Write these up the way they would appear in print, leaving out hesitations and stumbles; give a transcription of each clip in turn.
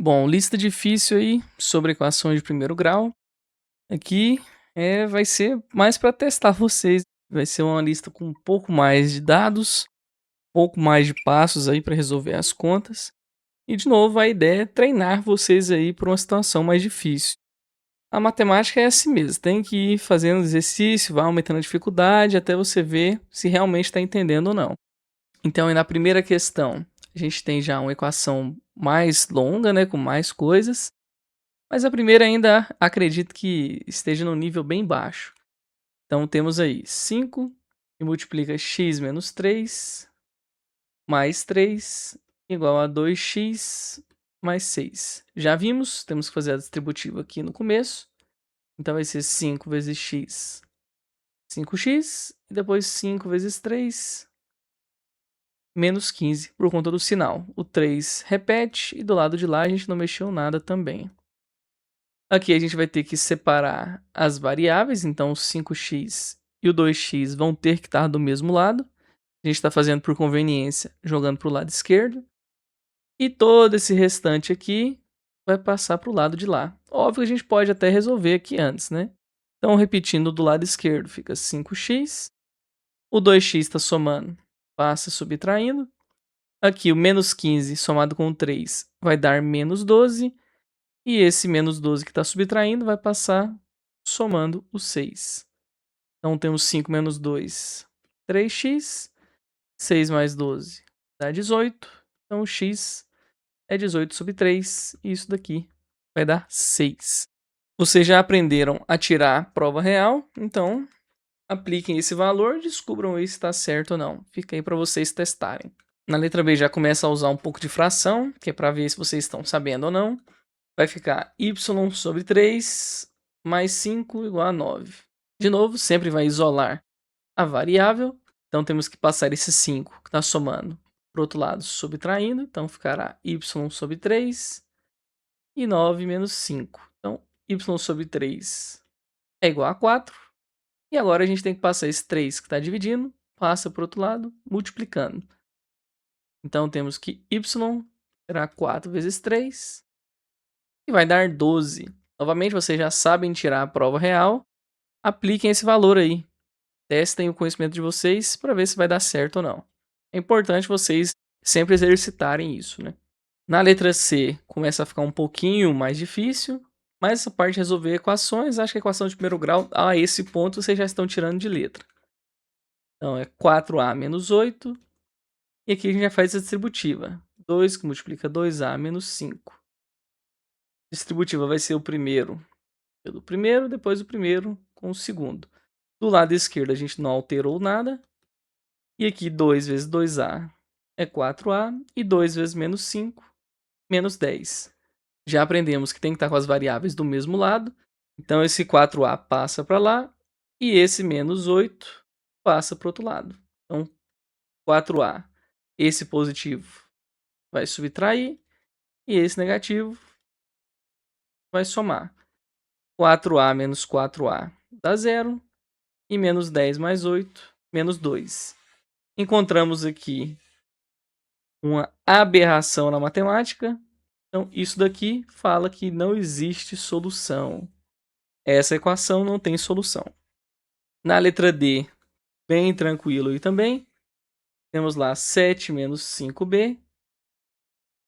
Bom, lista difícil aí sobre equações de primeiro grau. Aqui vai ser mais para testar vocês. Vai ser uma lista com um pouco mais de dados, um pouco mais de passos aí para resolver as contas. E de novo, a ideia é treinar vocês aí para uma situação mais difícil. A matemática é assim mesmo, tem que ir fazendo exercício, vai aumentando a dificuldade até você ver se realmente está entendendo ou não. Então, aí na primeira questão, a gente tem já uma equação mais longa, né, com mais coisas. Mas a primeira ainda acredito que esteja num nível bem baixo. Então temos aí 5 que multiplica x menos 3 mais 3 igual a 2x mais 6. Já vimos, temos que fazer a distributiva aqui no começo. Então vai ser 5 vezes x, 5x, e depois 5 vezes 3, menos 15, por conta do sinal. O 3 repete e do lado de lá a gente não mexeu nada também. Aqui a gente vai ter que separar as variáveis, então o 5x e o 2x vão ter que estar do mesmo lado. A gente está fazendo por conveniência, jogando para o lado esquerdo. E todo esse restante aqui vai passar para o lado de lá. Óbvio que a gente pode até resolver aqui antes, né? Então, repetindo do lado esquerdo, fica 5x. O 2x está somando, passa subtraindo. Aqui o menos 15 somado com 3 vai dar menos 12. E esse menos 12 que está subtraindo vai passar somando o 6. Então temos 5 menos 2, 3x. 6 mais 12 dá 18. Então o x é 18 sobre 3. E isso daqui vai dar 6. Vocês já aprenderam a tirar prova real, então apliquem esse valor e descubram aí se está certo ou não. Fica aí para vocês testarem. Na letra B já começa a usar um pouco de fração, que é para ver se vocês estão sabendo ou não. Vai ficar y sobre 3 mais 5 igual a 9. De novo, sempre vai isolar a variável. Então, temos que passar esse 5 que está somando para o outro lado, subtraindo. Então, ficará y sobre 3 e 9 menos 5. Então, y sobre 3 é igual a 4. E agora a gente tem que passar esse 3 que está dividindo, passa para o outro lado, multiplicando. Então, temos que y será 4 vezes 3 e vai dar 12. Novamente, vocês já sabem tirar a prova real. Apliquem esse valor aí. Testem o conhecimento de vocês para ver se vai dar certo ou não. É importante vocês sempre exercitarem isso, né? Na letra C, começa a ficar um pouquinho mais difícil. Mas essa parte de resolver equações, acho que a equação de primeiro grau, a esse ponto, vocês já estão tirando de letra. Então, é 4a menos 8. E aqui a gente já faz a distributiva. 2 que multiplica 2a menos 5. Distributiva vai ser o primeiro pelo primeiro, depois o primeiro com o segundo. Do lado esquerdo a gente não alterou nada. E aqui 2 vezes 2a é 4a. E 2 vezes menos 5, menos 10. Já aprendemos que tem que estar com as variáveis do mesmo lado. Então esse 4a passa para lá. E esse menos 8 passa para o outro lado. Então 4a, esse positivo vai subtrair. E esse negativo vai somar. 4a menos 4a dá 0. E menos 10 mais 8, menos 2. Encontramos aqui uma aberração na matemática. Então, isso daqui fala que não existe solução. Essa equação não tem solução. Na letra D, bem tranquilo aí também. Temos lá 7 menos 5b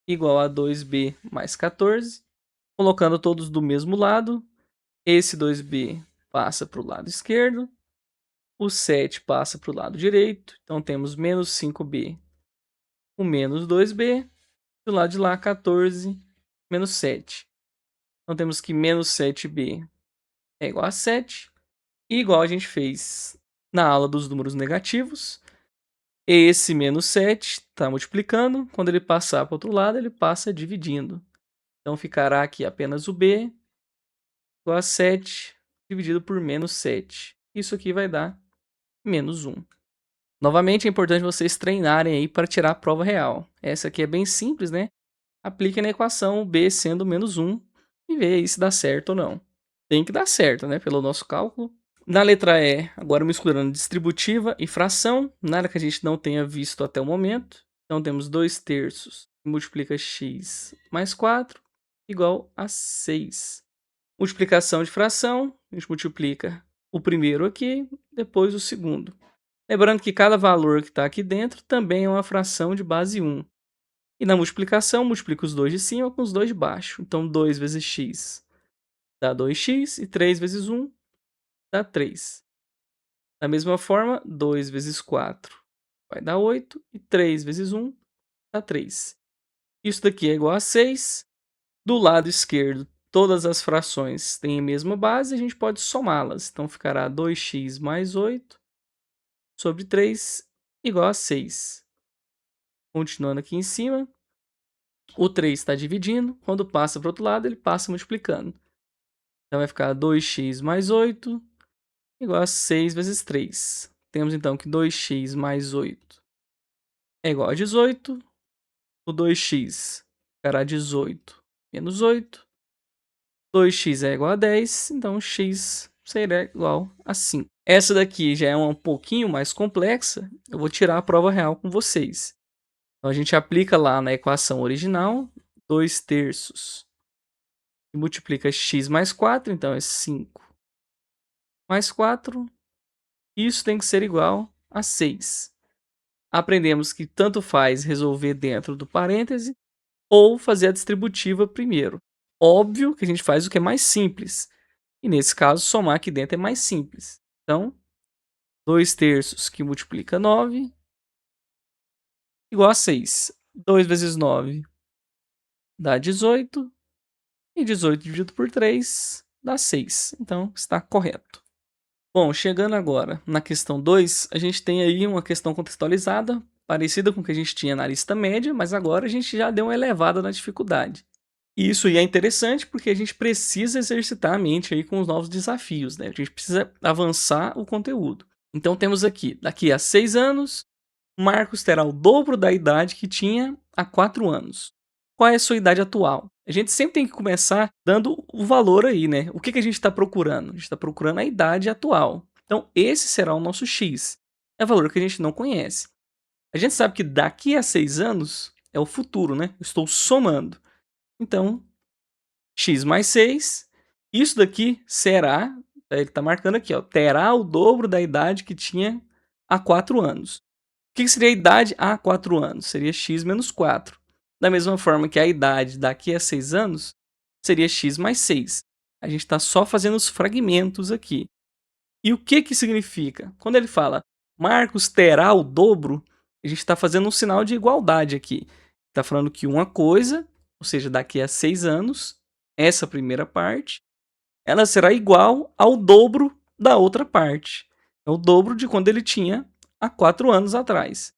igual a 2b mais 14. Colocando todos do mesmo lado, esse 2b passa para o lado esquerdo. O 7 passa para o lado direito. Então, temos menos 5b com menos 2b. Do lado de lá, 14 menos 7. Então, temos que menos 7b é igual a 7. E igual a gente fez na aula dos números negativos, esse menos 7 está multiplicando. Quando ele passar para o outro lado, ele passa dividindo. Então, ficará aqui apenas o b igual a 7 dividido por menos 7. Isso aqui vai dar menos 1. Novamente, é importante vocês treinarem aí para tirar a prova real. Essa aqui é bem simples, né? Aplique na equação b sendo menos 1 e vê aí se dá certo ou não. Tem que dar certo, né? Pelo nosso cálculo. Na letra E, agora misturando distributiva e fração, nada que a gente não tenha visto até o momento. Então temos 2 terços que multiplica x mais 4. igual a 6. Multiplicação de fração, a gente multiplica o primeiro aqui, depois o segundo. Lembrando que cada valor que está aqui dentro também é uma fração de base 1. E na multiplicação, multiplica os dois de cima com os dois de baixo. Então, 2 vezes x dá 2x e 3 vezes 1 dá 3. Da mesma forma, 2 vezes 4 vai dar 8 e 3 vezes 1 dá 3. Isso daqui é igual a 6. Do lado esquerdo, todas as frações têm a mesma base, a gente pode somá-las. Então, ficará 2x mais 8 sobre 3 igual a 6. Continuando aqui em cima, o 3 está dividindo, quando passa para o outro lado, ele passa multiplicando. Então, vai ficar 2x mais 8 igual a 6 vezes 3. Temos então que 2x mais 8 é igual a 18. O 2x ficará 18 menos 8. 2x é igual a 10, então x será igual a 5. Essa daqui já é um pouquinho mais complexa, eu vou tirar a prova real com vocês. Então, a gente aplica lá na equação original, 2 terços e multiplica x mais 4, então é 5 mais 4, isso tem que ser igual a 6. Aprendemos que tanto faz resolver dentro do parêntese ou fazer a distributiva primeiro. Óbvio que a gente faz o que é mais simples. E nesse caso, somar aqui dentro é mais simples. Então, 2 terços que multiplica 9 igual a 6. 2 vezes 9 dá 18. E 18 dividido por 3 dá 6. Então, está correto. Bom, chegando agora na questão 2, a gente tem aí uma questão contextualizada, parecida com o que a gente tinha na lista média, mas agora a gente já deu uma elevada na dificuldade. E isso aí é interessante porque a gente precisa exercitar a mente aí com os novos desafios, né? A gente precisa avançar o conteúdo. Então temos aqui, daqui a 6 anos, Marcos terá o dobro da idade que tinha há 4 anos. Qual é a sua idade atual? A gente sempre tem que começar dando o valor aí, né? O que que a gente está procurando? A gente está procurando a idade atual. Então esse será o nosso X. É o valor que a gente não conhece. A gente sabe que daqui a 6 anos é o futuro, né? Eu estou somando. Então, x mais 6. Isso daqui será, ele está marcando aqui, ó, terá o dobro da idade que tinha há 4 anos. O que seria a idade há 4 anos? Seria x menos 4. Da mesma forma que a idade daqui a 6 anos seria x mais 6. A gente está só fazendo os fragmentos aqui. E o que que significa? Quando ele fala Marcos terá o dobro, a gente está fazendo um sinal de igualdade aqui. Está falando que uma coisa, ou seja, daqui a 6 anos, essa primeira parte, ela será igual ao dobro da outra parte. É o dobro de quando ele tinha há 4 anos atrás.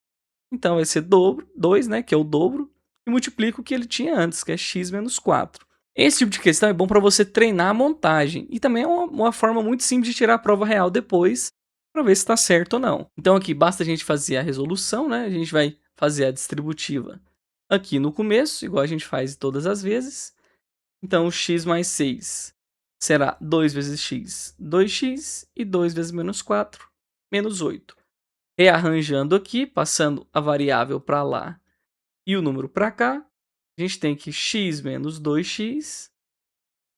Então vai ser dobro, 2, né, que é o dobro, e multiplica o que ele tinha antes, que é x menos 4. Esse tipo de questão é bom para você treinar a montagem. E também é uma forma muito simples de tirar a prova real depois, para ver se está certo ou não. Então aqui basta a gente fazer a resolução, né? A gente vai fazer a distributiva aqui no começo, igual a gente faz todas as vezes. Então, x mais 6 será 2 vezes x, 2x, e 2 vezes menos 4, menos 8. Rearranjando aqui, passando a variável para lá e o número para cá, a gente tem que x menos 2x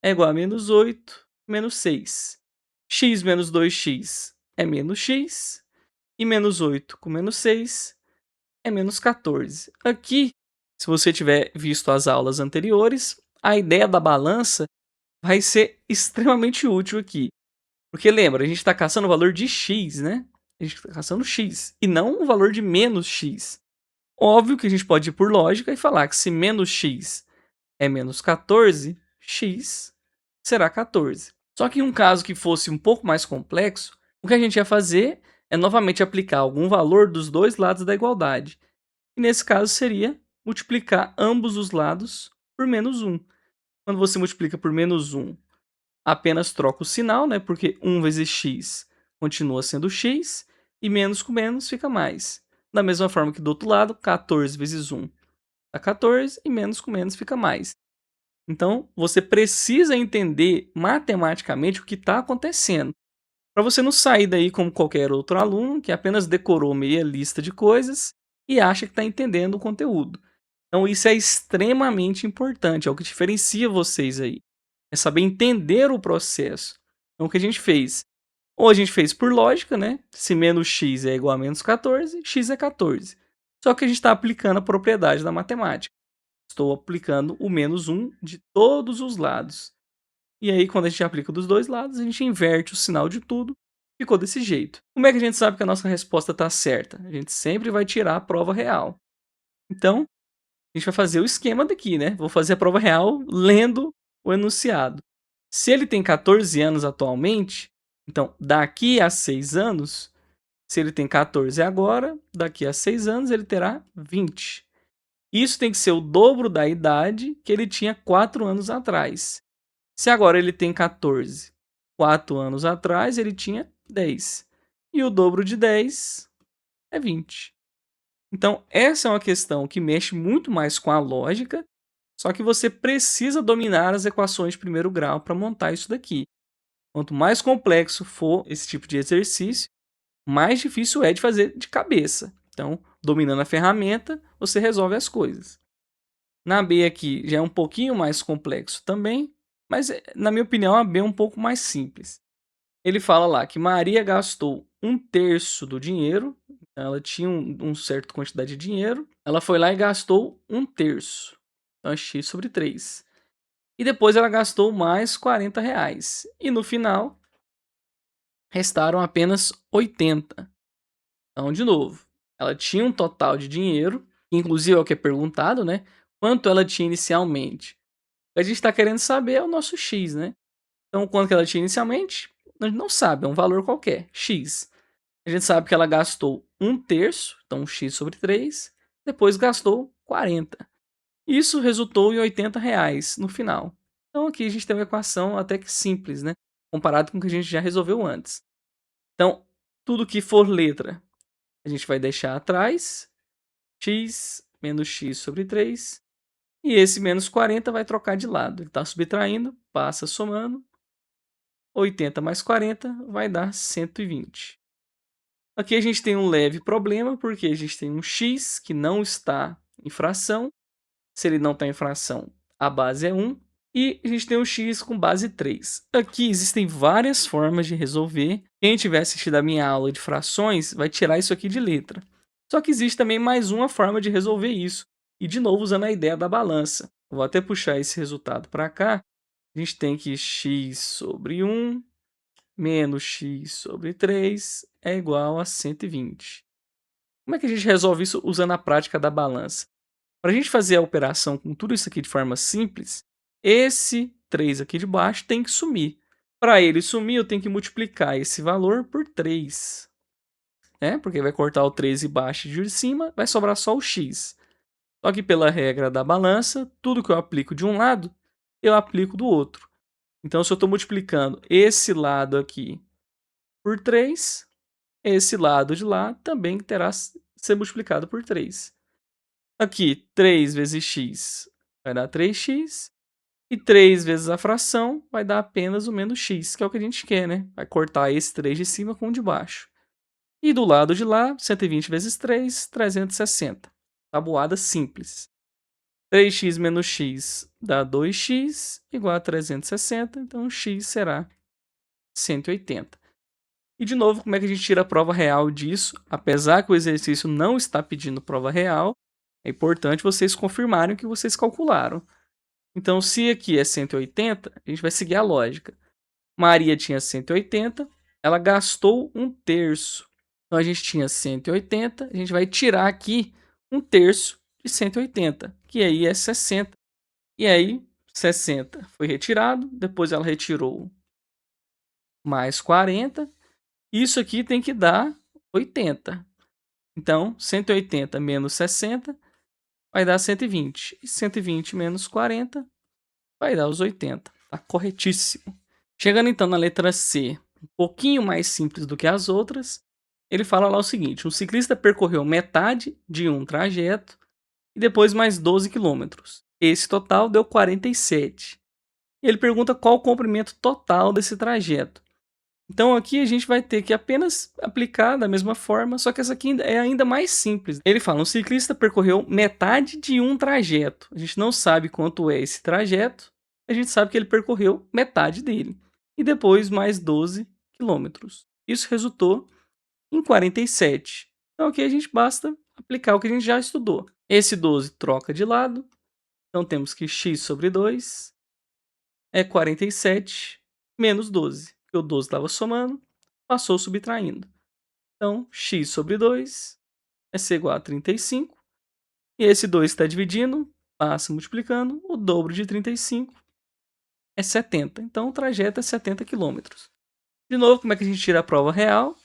é igual a menos 8 menos 6. X menos 2x é menos x, e menos 8 com menos 6 é menos 14. Aqui, se você tiver visto as aulas anteriores, a ideia da balança vai ser extremamente útil aqui. Porque lembra, a gente está caçando o valor de x, né? A gente está caçando x, e não o valor de menos x. Óbvio que a gente pode ir por lógica e falar que se menos x é menos 14, x será 14. Só que em um caso que fosse um pouco mais complexo, o que a gente ia fazer é novamente aplicar algum valor dos dois lados da igualdade. E nesse caso seria multiplicar ambos os lados por menos 1. Quando você multiplica por menos 1, apenas troca o sinal, né? Porque 1 vezes x continua sendo x, e menos com menos fica mais. Da mesma forma que do outro lado, 14 vezes 1 dá 14, e menos com menos fica mais. Então, você precisa entender matematicamente o que está acontecendo, para você não sair daí como qualquer outro aluno que apenas decorou meia lista de coisas e acha que está entendendo o conteúdo. Então isso é extremamente importante, é o que diferencia vocês aí, é saber entender o processo. Então o que a gente fez? Ou a gente fez por lógica, né, se menos x é igual a menos 14, x é 14. Só que a gente está aplicando a propriedade da matemática. Estou aplicando o menos um de todos os lados. E aí, quando a gente aplica dos dois lados, a gente inverte o sinal de tudo. Ficou desse jeito. Como é que a gente sabe que a nossa resposta está certa? A gente sempre vai tirar a prova real. Então, a gente vai fazer o esquema daqui, né? Vou fazer a prova real lendo o enunciado. Se ele tem 14 anos atualmente, então daqui a 6 anos, se ele tem 14 agora, daqui a 6 anos ele terá 20. Isso tem que ser o dobro da idade que ele tinha 4 anos atrás. Se agora ele tem 14, 4 anos atrás ele tinha 10. E o dobro de 10 é 20. Então, essa é uma questão que mexe muito mais com a lógica, só que você precisa dominar as equações de primeiro grau para montar isso daqui. Quanto mais complexo for esse tipo de exercício, mais difícil é de fazer de cabeça. Então, dominando a ferramenta, você resolve as coisas. Na B aqui já é um pouquinho mais complexo também, mas na minha opinião a B é um pouco mais simples. Ele fala lá que Maria gastou um terço do dinheiro, então ela tinha um certa quantidade de dinheiro, ela foi lá e gastou um terço, então é x sobre 3. E depois ela gastou mais R$ 40. E no final, restaram apenas 80. Então, de novo, ela tinha um total de dinheiro, inclusive é o que é perguntado, né? Quanto ela tinha inicialmente? A gente está querendo saber é o nosso x, né? Então, quanto que ela tinha inicialmente? A gente não sabe, é um valor qualquer, x. A gente sabe que ela gastou um terço, então x sobre 3, depois gastou 40. Isso resultou em R$ 80 no final. Então aqui a gente tem uma equação até que simples, né? Comparado com o que a gente já resolveu antes. Então, tudo que for letra, a gente vai deixar atrás. X menos x sobre 3. E esse menos 40 vai trocar de lado. Ele está subtraindo, passa somando. 80 mais 40 vai dar 120. Aqui a gente tem um leve problema, porque a gente tem um x que não está em fração. Se ele não está em fração, a base é 1. E a gente tem um x com base 3. Aqui existem várias formas de resolver. Quem tiver assistido a minha aula de frações vai tirar isso aqui de letra. Só que existe também mais uma forma de resolver isso. E de novo usando a ideia da balança. Vou até puxar esse resultado para cá. A gente tem que x sobre 1 menos x sobre 3 é igual a 120. Como é que a gente resolve isso usando a prática da balança? Para a gente fazer a operação com tudo isso aqui de forma simples, esse 3 aqui de baixo tem que sumir. Para ele sumir, eu tenho que multiplicar esse valor por 3. Né? Porque vai cortar o 13 baixo de cima, vai sobrar só o x. Só que pela regra da balança, tudo que eu aplico de um lado, eu aplico do outro. Então, se eu estou multiplicando esse lado aqui por 3, esse lado de lá também terá ser multiplicado por 3. Aqui, 3 vezes x vai dar 3x. E 3 vezes a fração vai dar apenas o menos x, que é o que a gente quer, né? Vai cortar esse 3 de cima com o de baixo. E do lado de lá, 120 vezes 3, 360. Tabuada simples. 3x menos x dá 2x, igual a 360. Então, x será 180. E de novo, como é que a gente tira a prova real disso? Apesar que o exercício não está pedindo prova real, é importante vocês confirmarem o que vocês calcularam. Então, se aqui é 180, a gente vai seguir a lógica. Maria tinha 180, ela gastou um terço. Então, a gente tinha 180, a gente vai tirar aqui um terço de 180, que aí é 60. E aí, 60 foi retirado, depois ela retirou mais 40. Isso aqui tem que dar 80. Então, 180 menos 60 vai dar 120. E 120 menos 40 vai dar os 80. Tá corretíssimo. Chegando então na letra C, um pouquinho mais simples do que as outras, ele fala lá o seguinte: um ciclista percorreu metade de um trajeto e depois mais 12 quilômetros. Esse total deu 47. Ele pergunta qual o comprimento total desse trajeto. Então aqui a gente vai ter que apenas aplicar da mesma forma, só que essa aqui é ainda mais simples. Ele fala: um ciclista percorreu metade de um trajeto. A gente não sabe quanto é esse trajeto, a gente sabe que ele percorreu metade dele. E depois mais 12 quilômetros. Isso resultou em 47. Então aqui a gente basta aplicar o que a gente já estudou. Esse 12 troca de lado, então temos que x sobre 2 é 47 menos 12, porque o 12 estava somando, passou subtraindo. Então, x sobre 2 é ser igual a 35, e esse 2 está dividindo, passa multiplicando, o dobro de 35 é 70. Então, o trajeto é 70 quilômetros. De novo, como é que a gente tira a prova real?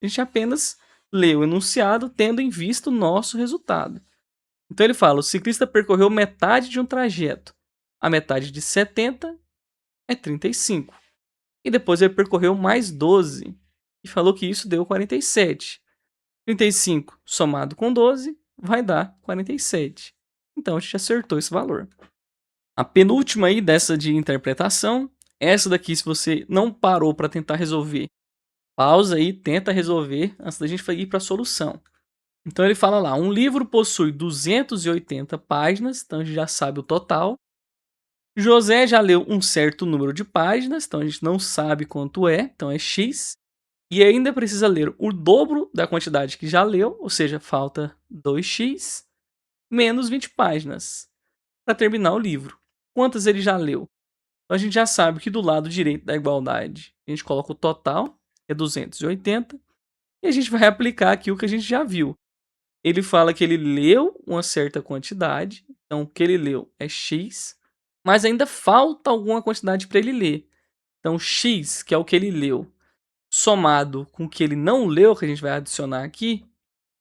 A gente apenas lê o enunciado tendo em vista o nosso resultado. Então, ele fala: o ciclista percorreu metade de um trajeto. A metade de 70 é 35. E depois ele percorreu mais 12 e falou que isso deu 47. 35 somado com 12 vai dar 47. Então a gente acertou esse valor. A penúltima aí dessa de interpretação, essa daqui, se você não parou para tentar resolver, pausa aí, tenta resolver antes da gente ir para a solução. Então ele fala lá: um livro possui 280 páginas, então a gente já sabe o total. José já leu um certo número de páginas, então a gente não sabe quanto é, então é x. E ainda precisa ler o dobro da quantidade que já leu, ou seja, falta 2x, menos 20 páginas, para terminar o livro. Quantas ele já leu? Então a gente já sabe que do lado direito da igualdade, a gente coloca o total, que é 280, e a gente vai aplicar aqui o que a gente já viu. Ele fala que ele leu uma certa quantidade, então o que ele leu é x, mas ainda falta alguma quantidade para ele ler. Então x, que é o que ele leu, somado com o que ele não leu, que a gente vai adicionar aqui.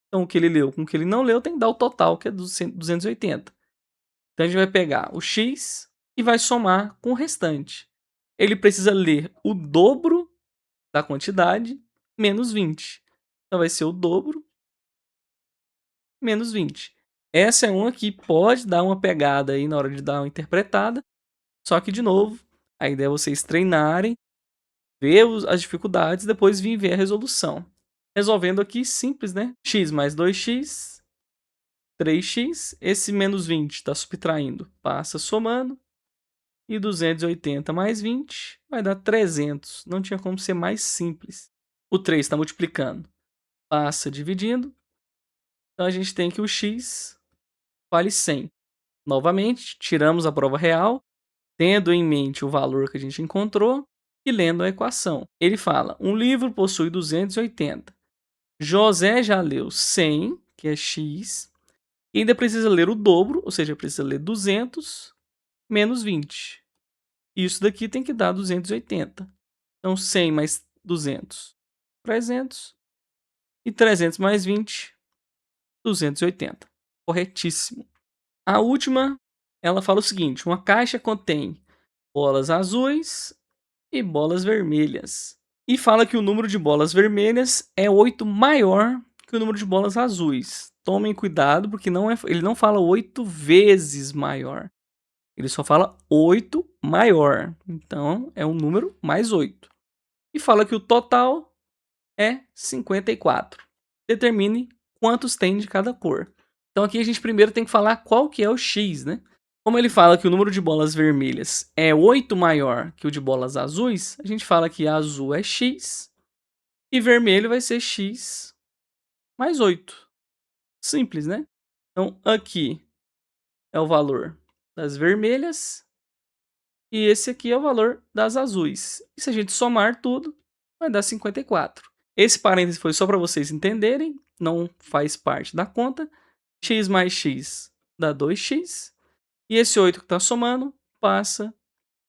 Então, o que ele leu com o que ele não leu tem que dar o total, que é 280. Então, a gente vai pegar o x e vai somar com o restante. Ele precisa ler o dobro da quantidade menos 20. Então, vai ser o dobro menos 20. Essa é uma que pode dar uma pegada aí na hora de dar uma interpretada. Só que, de novo, a ideia é vocês treinarem, ver as dificuldades e depois vir ver a resolução. Resolvendo aqui, simples, né? X mais 2x, 3x. Esse menos 20 está subtraindo, passa somando. E 280 mais 20 vai dar 300. Não tinha como ser mais simples. O 3 está multiplicando, passa dividindo. Então a gente tem que o x vale 100. Novamente, tiramos a prova real, tendo em mente o valor que a gente encontrou e lendo a equação. Ele fala: um livro possui 280. José já leu 100, que é x, e ainda precisa ler o dobro, ou seja, precisa ler 200 menos 20. Isso daqui tem que dar 280. Então, 100 mais 200, 300. E 300 mais 20, 280. Corretíssimo. A última, ela fala o seguinte: uma caixa contém bolas azuis e bolas vermelhas. E fala que o número de bolas vermelhas é 8 maior que o número de bolas azuis. Tomem cuidado, porque ele não fala 8 vezes maior. Ele só fala 8 maior. Então, é um número mais 8. E fala que o total é 54. Determine quantos tem de cada cor. Então, aqui a gente primeiro tem que falar qual que é o X, né? Como ele fala que o número de bolas vermelhas é 8 maior que o de bolas azuis, a gente fala que azul é x e vermelho vai ser x mais 8. Simples, né? Então, aqui é o valor das vermelhas e esse aqui é o valor das azuis. E se a gente somar tudo, vai dar 54. Esse parênteses foi só para vocês entenderem, não faz parte da conta. X mais x dá 2x. E esse 8 que está somando passa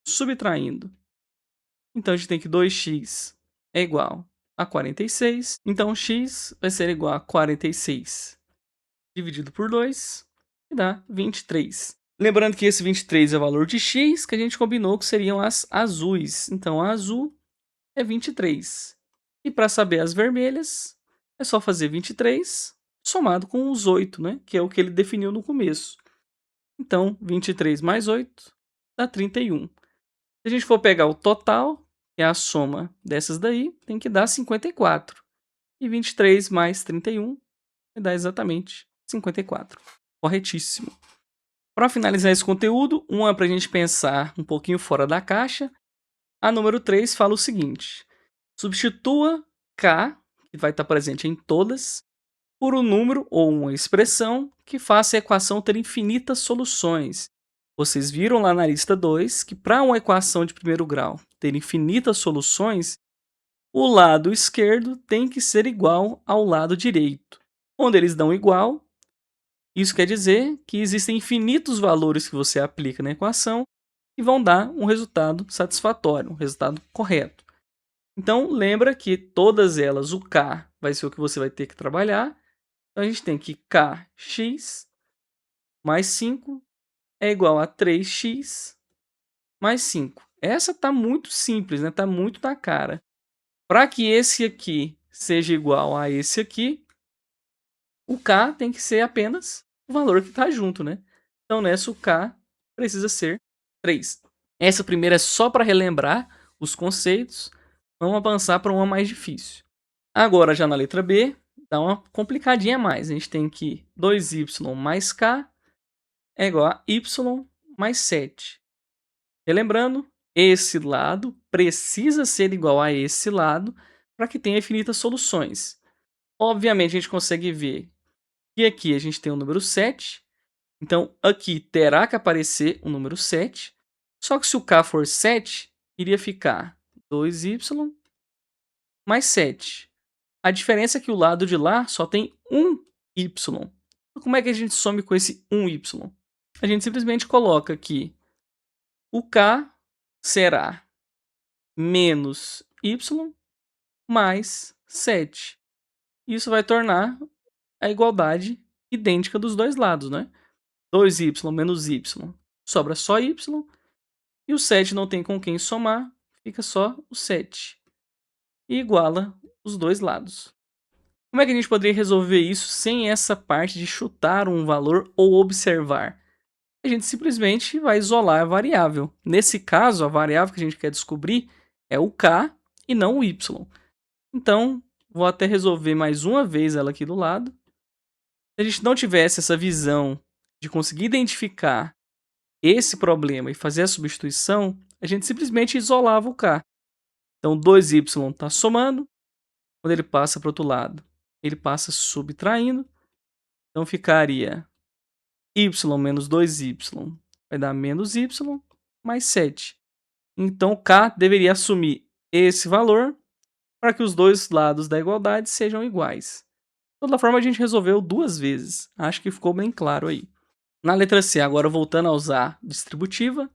subtraindo. Então a gente tem que 2x é igual a 46. Então x vai ser igual a 46 dividido por 2 e dá 23. Lembrando que esse 23 é o valor de x que a gente combinou que seriam as azuis. Então a azul é 23. E para saber as vermelhas, é só fazer 23 somado com os 8, né? Que é o que ele definiu no começo. Então, 23 mais 8 dá 31. Se a gente for pegar o total, que é a soma dessas daí, tem que dar 54. E 23 mais 31 vai dar exatamente 54. Corretíssimo. Para finalizar esse conteúdo, uma para a gente pensar um pouquinho fora da caixa. A número 3 fala o seguinte: substitua k, que vai estar presente em todas, por um número ou uma expressão que faça a equação ter infinitas soluções. Vocês viram lá na lista 2 que para uma equação de primeiro grau ter infinitas soluções, o lado esquerdo tem que ser igual ao lado direito. Quando eles dão igual, isso quer dizer que existem infinitos valores que você aplica na equação e vão dar um resultado satisfatório, um resultado correto. Então, lembra que todas elas, o k vai ser o que você vai ter que trabalhar. Então, a gente tem que kx mais 5 é igual a 3x mais 5. Essa está muito simples, né? Está muito na cara. Para que esse aqui seja igual a esse aqui, o k tem que ser apenas o valor que está junto, né? Então, nessa, o k precisa ser 3. Essa primeira é só para relembrar os conceitos. Vamos avançar para uma mais difícil. Agora, já na letra B, dá uma complicadinha a mais. A gente tem que 2y mais k é igual a y mais 7. Relembrando, esse lado precisa ser igual a esse lado para que tenha infinitas soluções. Obviamente, a gente consegue ver que aqui a gente tem o número 7. Então, aqui terá que aparecer o número 7. Só que se o k for 7, iria ficar 2y mais 7. A diferença é que o lado de lá só tem um y. Como é que a gente some com esse 1y? A gente simplesmente coloca que o k será menos y mais 7. Isso vai tornar a igualdade idêntica dos dois lados, né? 2y menos y sobra só y. E o 7 não tem com quem somar, fica só o 7. E iguala os dois lados. Como é que a gente poderia resolver isso sem essa parte de chutar um valor ou observar? A gente simplesmente vai isolar a variável. Nesse caso, a variável que a gente quer descobrir é o k e não o y. Então, vou até resolver mais uma vez ela aqui do lado. Se a gente não tivesse essa visão de conseguir identificar esse problema e fazer a substituição, a gente simplesmente isolava o k. Então, 2y está somando. Quando ele passa para o outro lado, ele passa subtraindo. Então, ficaria y menos 2y vai dar menos y mais 7. Então, k deveria assumir esse valor para que os dois lados da igualdade sejam iguais. De toda forma, a gente resolveu duas vezes. Acho que ficou bem claro aí. Na letra C, agora voltando a usar distributiva,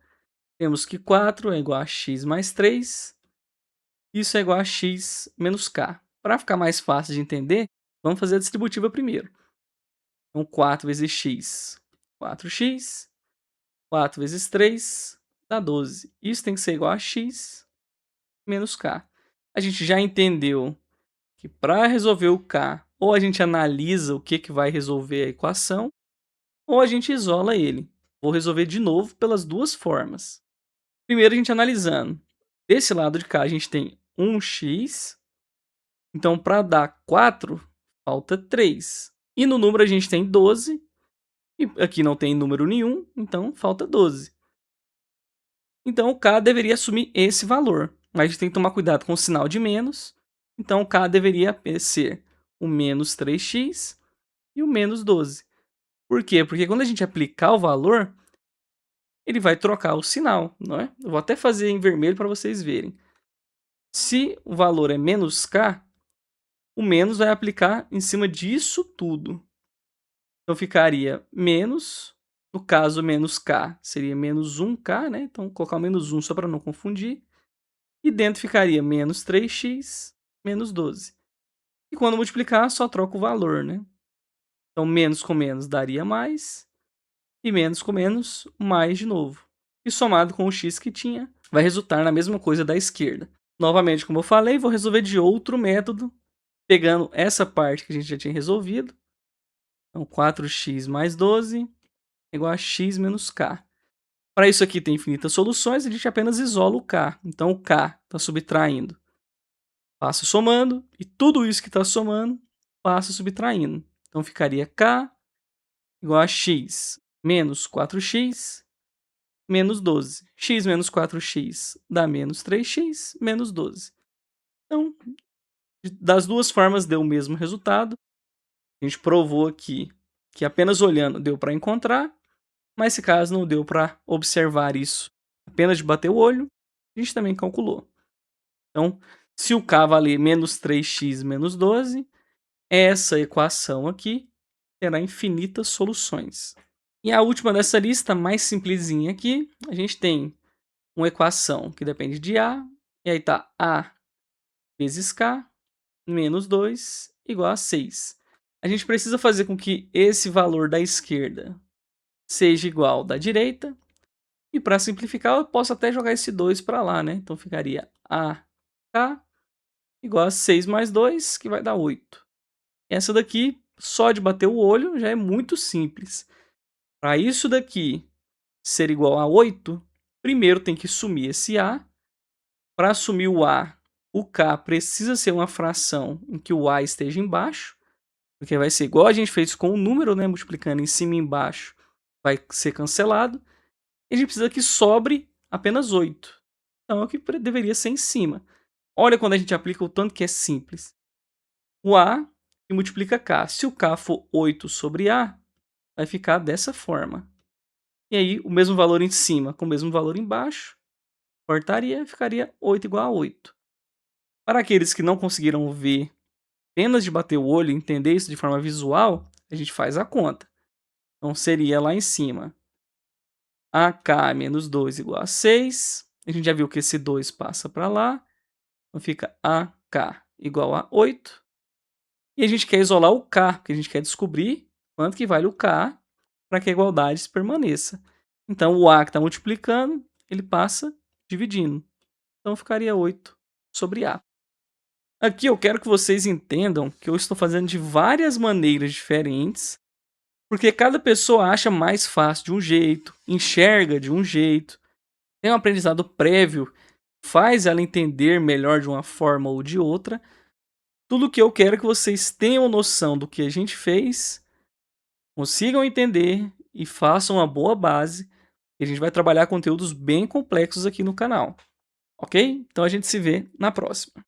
temos que 4 é igual a x mais 3. Isso é igual a x menos k. Para ficar mais fácil de entender, vamos fazer a distributiva primeiro. Então, 4 vezes x, 4x. 4 vezes 3 dá 12. Isso tem que ser igual a x menos k. A gente já entendeu que para resolver o k, ou a gente analisa o que vai resolver a equação, ou a gente isola ele. Vou resolver de novo pelas duas formas. Primeiro, a gente analisando. Desse lado de cá, a gente tem 1x. Então, para dar 4, falta 3. E no número a gente tem 12. E aqui não tem número nenhum, então falta 12. Então, o k deveria assumir esse valor. Mas a gente tem que tomar cuidado com o sinal de menos. Então, o k deveria ser o menos 3x e o menos 12. Por quê? Porque quando a gente aplicar o valor, ele vai trocar o sinal, não é? Eu vou até fazer em vermelho para vocês verem. Se o valor é menos k, o menos vai aplicar em cima disso tudo. Então, ficaria menos, no caso, menos k seria menos 1k, né? Então, vou colocar o menos 1 só para não confundir. E dentro ficaria menos 3x menos 12. E quando multiplicar, só troca o valor, né? Então, menos com menos daria mais. E menos com menos, mais de novo. E somado com o x que tinha, vai resultar na mesma coisa da esquerda. Novamente, como eu falei, vou resolver de outro método, pegando essa parte que a gente já tinha resolvido. Então, 4x mais 12 é igual a x menos k. Para isso aqui tem infinitas soluções, a gente apenas isola o k. Então o k está subtraindo, passa somando, e tudo isso que está somando passa subtraindo. Então ficaria k igual a x menos 4x menos 12. X menos 4x dá menos 3x menos 12. Então, das duas formas deu o mesmo resultado. A gente provou aqui que apenas olhando deu para encontrar, mas se caso não deu para observar isso apenas de bater o olho, a gente também calculou. Então, se o k valer menos 3x menos 12, essa equação aqui terá infinitas soluções. E a última dessa lista, mais simplesinha aqui, a gente tem uma equação que depende de A, e aí tá A vezes K menos 2 igual a 6. A gente precisa fazer com que esse valor da esquerda seja igual ao da direita, e para simplificar eu posso até jogar esse 2 para lá, né? Então ficaria AK igual a 6 mais 2, que vai dar 8. Essa daqui, só de bater o olho, já é muito simples. Para isso daqui ser igual a 8, primeiro tem que sumir esse A. Para assumir o A, o K precisa ser uma fração em que o A esteja embaixo, porque vai ser igual a gente fez com o número, né? Multiplicando em cima e embaixo, vai ser cancelado. E a gente precisa que sobre apenas 8. Então é o que deveria ser em cima. Olha quando a gente aplica o tanto que é simples. O A que multiplica K. Se o K for 8 sobre A, vai ficar dessa forma. E aí, o mesmo valor em cima com o mesmo valor embaixo, cortaria, ficaria 8 igual a 8. Para aqueles que não conseguiram ver, apenas de bater o olho e entender isso de forma visual, a gente faz a conta. Então seria lá em cima, AK menos 2 igual a 6. A gente já viu que esse 2 passa para lá. Então fica AK igual a 8. E a gente quer isolar o K, porque a gente quer descobrir quanto que vale o K para que a igualdade permaneça. Então o A que está multiplicando, ele passa dividindo. Então ficaria 8 sobre A. Aqui eu quero que vocês entendam que eu estou fazendo de várias maneiras diferentes, porque cada pessoa acha mais fácil de um jeito, enxerga de um jeito, tem um aprendizado prévio, faz ela entender melhor de uma forma ou de outra. Tudo que eu quero é que vocês tenham noção do que a gente fez, consigam entender e façam uma boa base, e a gente vai trabalhar conteúdos bem complexos aqui no canal, ok? Então a gente se vê na próxima.